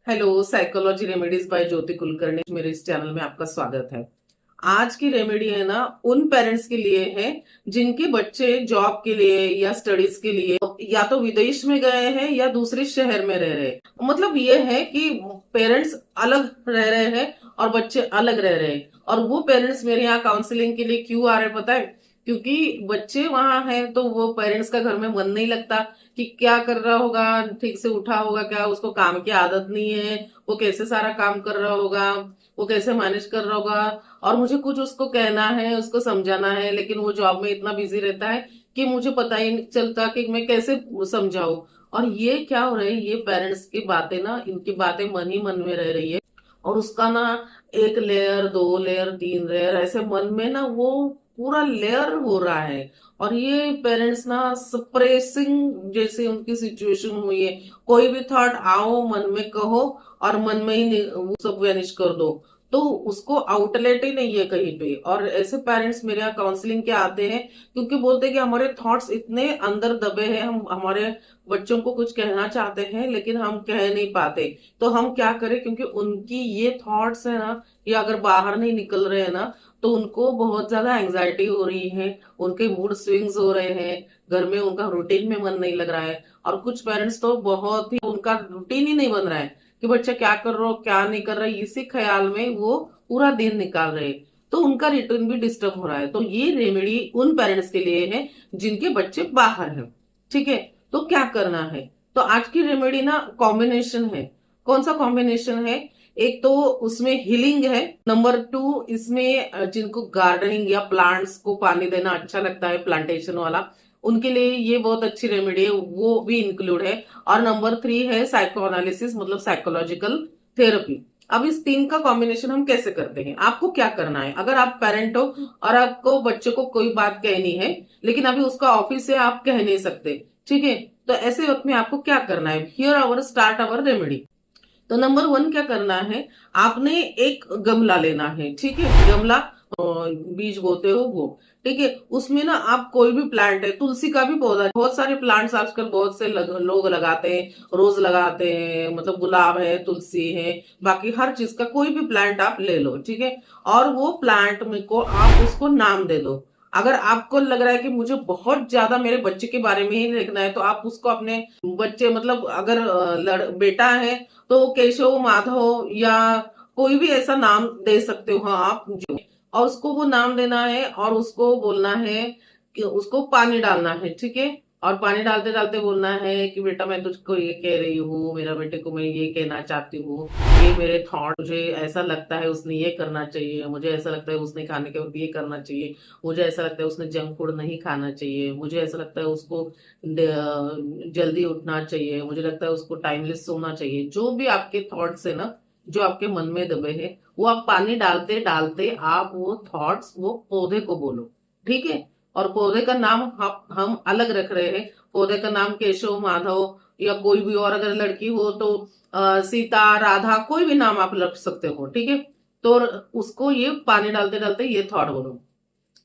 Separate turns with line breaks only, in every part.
Hello, psychology remedies by ज्योति कुलकर्णी। मेरे इस channel में आपका स्वागत है। आज की रेमेडी है ना, उन पेरेंट्स के लिए है जिनके बच्चे जॉब के लिए या स्टडीज के लिए या तो विदेश में गए हैं या दूसरे शहर में रह रहे हैं। मतलब ये है कि पेरेंट्स अलग रह रहे हैं और बच्चे अलग रह रहे हैं। और वो पेरेंट्स मेरे यहाँ काउंसलिंग के लिए क्यों आ रहे हैं पता है? क्योंकि बच्चे वहां हैं तो वो पेरेंट्स का घर में मन नहीं लगता कि क्या कर रहा होगा, ठीक से उठा होगा क्या, उसको काम की आदत नहीं है, वो कैसे सारा काम कर रहा होगा, वो कैसे मैनेज कर रहा होगा। और मुझे कुछ उसको कहना है, उसको समझाना है, लेकिन वो जॉब में इतना बिजी रहता है कि मुझे पता ही नहीं चलता कि मैं कैसे समझाऊं। और ये क्या हो रहा है, ये पेरेंट्स की बातें ना, इनकी बातें मन ही मन में रह रही है। और उसका ना एक लेयर, दो लेयर, तीन लेयर, ऐसे मन में ना वो पूरा लेयर हो रहा है। और ये पेरेंट्स ना सप्रेसिंग जैसे उनकी सिचुएशन हुई है। कोई भी थॉट आओ मन में कहो और मन में ही वो सब वैनिश कर दो। तो उसको आउटलेट ही नहीं है कहीं पे। और ऐसे पेरेंट्स मेरे यहाँ काउंसलिंग के आते हैं क्योंकि बोलते हैं कि हमारे थॉट्स इतने अंदर दबे हैं, हम हमारे बच्चों को कुछ कहना चाहते हैं लेकिन हम कह नहीं पाते। तो हम क्या करें, क्योंकि उनकी ये थॉट्स है ना, ये अगर बाहर नहीं निकल रहे हैं ना तो उनको बहुत ज्यादा एंजाइटी हो रही है, उनके मूड स्विंग्स हो रहे हैं, घर में उनका रूटीन में मन नहीं लग रहा है। और कुछ पेरेंट्स तो बहुत ही, उनका रूटीन ही नहीं बन रहा है कि बच्चा क्या कर रहा हो क्या नहीं कर रहा है, इसी ख्याल में वो पूरा दिन निकाल रहे हैं। तो उनका रूटीन भी डिस्टर्ब हो रहा है। तो ये रेमेडी उन पेरेंट्स के लिए है जिनके बच्चे बाहर हैं। ठीक है, तो क्या करना है? तो आज की रेमेडी ना कॉम्बिनेशन है। कौन सा कॉम्बिनेशन है? एक तो उसमें हीलिंग है, नंबर टू इसमें जिनको गार्डनिंग या प्लांट्स को पानी देना अच्छा लगता है, प्लांटेशन वाला, उनके लिए ये बहुत अच्छी रेमेडी है, वो भी इंक्लूड है। और नंबर थ्री है साइको एनालिसिस, मतलब साइकोलॉजिकल थेरेपी। अब इस तीन का कॉम्बिनेशन हम कैसे करते हैं? आपको क्या करना है, अगर आप पेरेंट हो और आपको बच्चे को कोई बात कहनी है लेकिन अभी उसका ऑफिस है, आप कह नहीं सकते, ठीक है, तो ऐसे वक्त में आपको क्या करना है? Here our start our remedy. तो नंबर वन क्या करना है, आपने एक गमला लेना है। ठीक है, गमला बीज बोते हो वो, ठीक है, उसमें ना आप कोई भी प्लांट है, तुलसी का भी पौधा, बहुत सारे प्लांट्स आजकल बहुत से लोग लगाते हैं, रोज लगाते हैं, मतलब गुलाब है, तुलसी है, बाकी हर चीज का कोई भी प्लांट आप ले लो। ठीक है, और वो प्लांट में को आप उसको नाम दे दो। अगर आपको लग रहा है कि मुझे बहुत ज्यादा मेरे बच्चे के बारे में ही लिखना है तो आप उसको अपने बच्चे, मतलब अगर बेटा है तो केशव, माधव या कोई भी ऐसा नाम दे सकते हो आप जो, और उसको वो नाम देना है और उसको बोलना है कि उसको पानी डालना है। ठीक है, और पानी डालते डालते बोलना है कि बेटा मैं तुझको ये कह रही हूँ, मेरा बेटे को मैं ये कहना चाहती हूँ, ये मेरे थॉट, मुझे ऐसा लगता है उसने ये करना चाहिए, मुझे ऐसा लगता है उसने खाने के वक्त ये करना चाहिए, मुझे ऐसा लगता है उसने जंक फूड नहीं खाना चाहिए, मुझे ऐसा लगता है उसको जल्दी उठना चाहिए, मुझे लगता है उसको टाइमलेस सोना चाहिए। जो भी आपके थॉट्स है ना, जो आपके मन में दबे हैं, वो आप पानी डालते डालते आप वो थॉट्स वो पौधे को बोलो। ठीक है, और पौधे का नाम हम अलग रख रहे हैं। पौधे का नाम केशव, माधव या कोई भी और, अगर लड़की हो तो सीता, राधा, कोई भी नाम आप रख सकते हो। ठीक है, तो उसको ये पानी डालते डालते ये थॉट बोलो।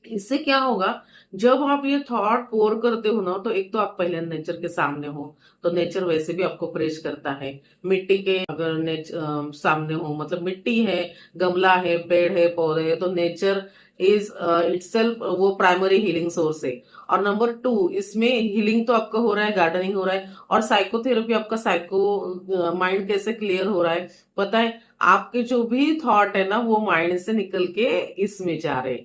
इससे क्या होगा, जब आप ये थॉट पोर करते हो ना, तो एक तो आप पहले नेचर के सामने हो, तो नेचर वैसे भी आपको फ्रेश करता है। मिट्टी के अगर सामने हो, मतलब मिट्टी है, गमला है, पेड़ है, पौधे है, तो नेचर इज इटसेल्फ वो प्राइमरी हीलिंग सोर्स है। और नंबर टू, इसमें हीलिंग तो आपका हो रहा है, गार्डनिंग हो रहा है, और साइकोथेरेपी आपका साइको माइंड कैसे क्लियर हो रहा है पता है? आपके जो भी थॉट है ना वो माइंड से निकल के इसमें जा रहे,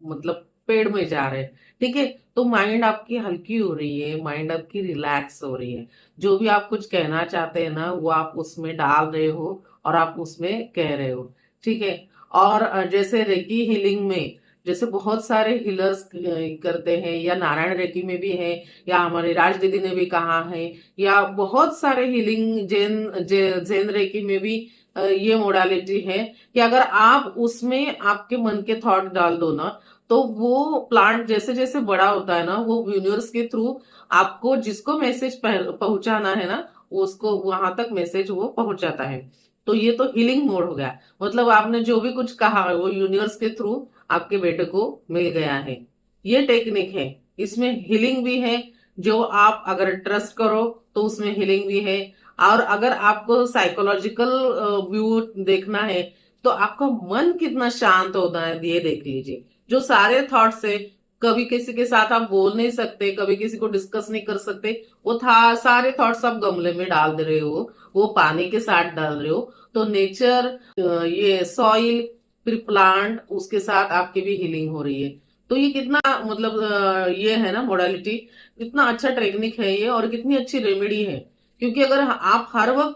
मतलब पेड़ में जा रहे हैं। ठीक है, तो माइंड आपकी हल्की हो रही है, माइंड आपकी रिलैक्स हो रही है। जो भी आप कुछ कहना चाहते हैं ना वो आप उसमें डाल रहे हो और आप उसमें कह रहे हो। ठीक है, और जैसे रेकी हीलिंग में, जैसे बहुत सारे हीलर्स करते हैं, या नारायण रेकी में भी है, या हमारे राज दीदी ने भी कहा है, या बहुत सारे हीलिंग जैन रेकी में भी ये मोडालिटी है कि अगर आप उसमें आपके मन के थॉट डाल दो ना, तो वो प्लांट जैसे जैसे बड़ा होता है ना, वो यूनिवर्स के थ्रू आपको जिसको मैसेज पहुंचाना है ना, उसको वहां तक मैसेज वो पहुंचाता है। तो ये तो हीलिंग मोड हो गया, मतलब आपने जो भी कुछ कहा वो यूनिवर्स के थ्रू आपके बेटे को मिल गया है। ये टेक्निक है, इसमें हीलिंग भी है। जो आप अगर ट्रस्ट करो तो उसमें हीलिंग भी है। और अगर आपको साइकोलॉजिकल व्यू देखना है तो आपका मन कितना शांत होता है ये देख लीजिए। जो सारे थॉट्स है, कभी किसी के साथ आप बोल नहीं सकते, कभी किसी को डिस्कस नहीं कर सकते, वो था सारे थॉट्स आप गमले में डाल दे रहे हो, वो पानी के साथ डाल रहे हो। तो नेचर, ये सॉइल, फिर प्लांट, उसके साथ आपकी भी हीलिंग हो रही है। तो ये कितना मतलब ये है ना मोडालिटी, कितना अच्छा टेक्निक है ये, और कितनी अच्छी रेमेडी है। क्योंकि अगर आप हर वक्त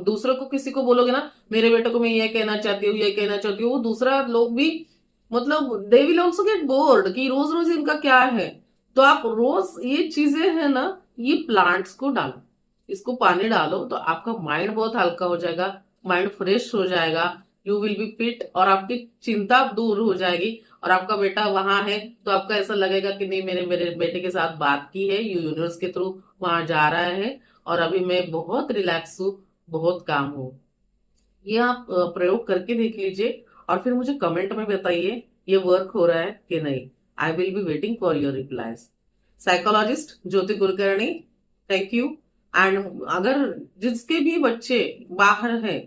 दूसरों को किसी को बोलोगे ना, मेरे बेटे को मैं ये कहना चाहती हूँ, ये कहना चाहती हूँ, वो दूसरा लोग भी मतलब they will also get bored कि रोज रोज इनका क्या है। तो आप रोज ये चीजें है ना, ये प्लांट्स को डालो, इसको पानी डालो, तो आपका माइंड बहुत हल्का हो जाएगा, माइंड फ्रेश हो जाएगा, यू विल बी फिट, और आपकी चिंता दूर हो जाएगी। और आपका बेटा वहां है तो आपका ऐसा लगेगा कि नहीं, मेरे मेरे बेटे के साथ बात की है, यूनिवर्स के थ्रू वहां जा रहा है, और अभी मैं बहुत रिलैक्स हूँ, बहुत काम हूँ। ये आप प्रयोग करके देख लीजिए, और फिर मुझे कमेंट में बताइए ये वर्क हो रहा है कि नहीं। I will be waiting for your replies. Psychologist Jyoti Kulkarni, thank you. And अगर जिसके भी बच्चे बाहर हैं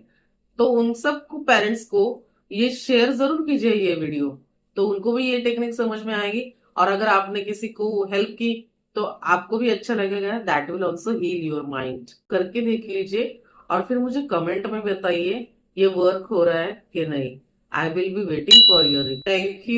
तो उन सबको, पेरेंट्स को ये शेयर जरूर कीजिए ये वीडियो, तो उनको भी ये टेक्निक समझ में आएगी। और अगर आपने किसी को हेल्प की तो आपको भी अच्छा लगेगा, that will also heal your mind. करके देख लीजिए, और फिर मुझे कमेंट में बताइए ये वर्क हो रहा है कि नहीं। I will be waiting for your, thank you.